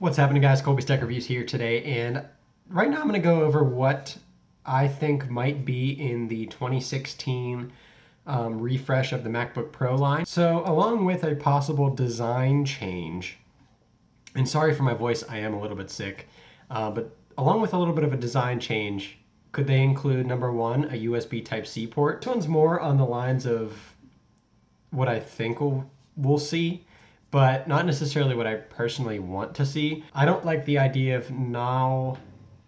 What's happening, guys? Colby Tech Reviews here today, and right now I'm going to go over what I think might be in the 2016 refresh of the MacBook Pro line. So along with a possible design change, and sorry for my voice, I am a little bit sick, but along with a little bit of a design change, could they include, number one, a USB Type-C port? This one's more on the lines of what I think we'll see, but not necessarily what I personally want to see. I don't like the idea of now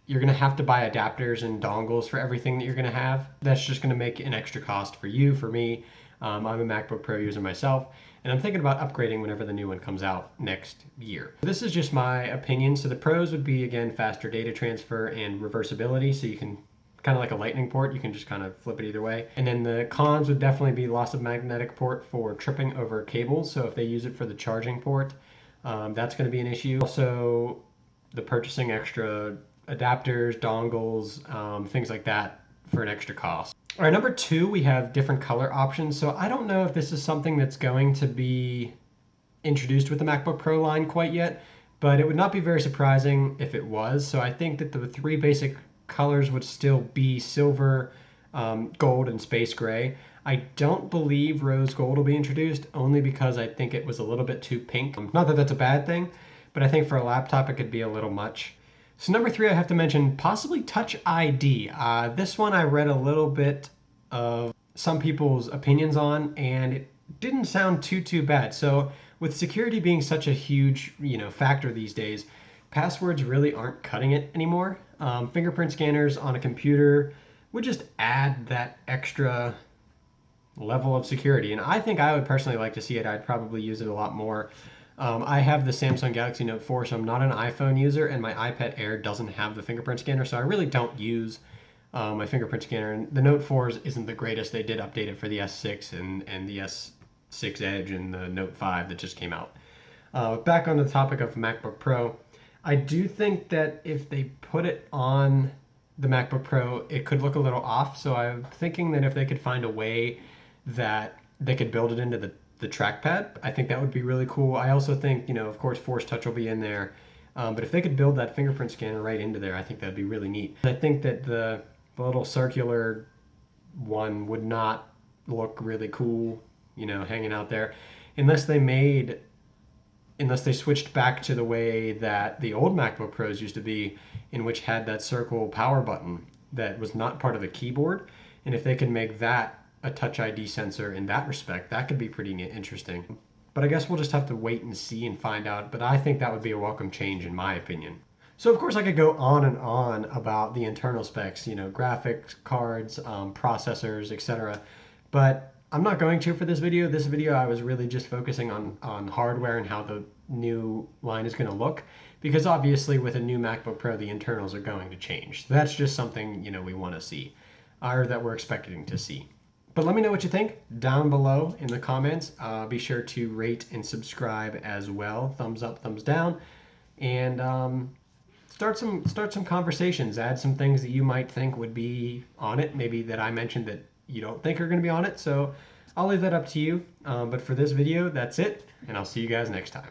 you're gonna have to buy adapters and dongles for everything that you're gonna have. That's just gonna make an extra cost for you, for me. I'm a MacBook Pro user myself, and I'm thinking about upgrading whenever the new one comes out next year. This is just my opinion. So the pros would be, again, faster data transfer and reversibility, so you can kind of like a lightning port, you can just kind of flip it either way. And then the cons would definitely be loss of magnetic port for tripping over cables. So if they use it for the charging port, that's going to be an issue. Also, the purchasing extra adapters, dongles, things like that for an extra cost. All right, number two, we have different color options. So I don't know if this is something that's going to be introduced with the MacBook Pro line quite yet, but it would not be very surprising if it was. So I think that the three basic colors would still be silver, gold, and space gray. I don't believe rose gold will be introduced, only because I think it was a little bit too pink. Not that that's a bad thing, but I think for a laptop it could be a little much. So number three, I have to mention possibly Touch ID. This one I read a little bit of some people's opinions on, and it didn't sound too bad. So with security being such a huge factor these days, passwords really aren't cutting it anymore. Fingerprint scanners on a computer would just add that extra level of security. And I think I would personally like to see it. I'd probably use it a lot more. I have the Samsung Galaxy Note 4, so I'm not an iPhone user, and my iPad Air doesn't have the fingerprint scanner, so I really don't use my fingerprint scanner. And the Note 4 isn't the greatest. They did update it for the S6 and the S6 Edge and the Note 5 that just came out. Back on the topic of MacBook Pro, I do think that if they put it on the MacBook Pro, it could look a little off. So I'm thinking that if they could find a way that they could build it into the trackpad, I think that would be really cool. I also think, of course, Force Touch will be in there. But if they could build that fingerprint scanner right into there, I think that'd be really neat. I think that the little circular one would not look really cool, hanging out there, unless they switched back to the way that the old MacBook Pros used to be, in which had that circle power button that was not part of the keyboard. And if they could make that a Touch ID sensor in that respect, that could be pretty interesting. But I guess we'll just have to wait and see and find out. But I think that would be a welcome change in my opinion. So of course I could go on and on about the internal specs, graphics cards, processors, etc. But I'm not going to for this video. This video I was really just focusing on hardware and how the new line is going to look, because obviously with a new MacBook Pro the internals are going to change. So that's just something we want to see, or that we're expecting to see. But let me know what you think down below in the comments. Be sure to rate and subscribe as well. Thumbs up, thumbs down, and start some conversations. Add some things that you might think would be on it, maybe that I mentioned that you don't think are going to be on it. So I'll leave that up to you. But for this video, that's it, and I'll see you guys next time.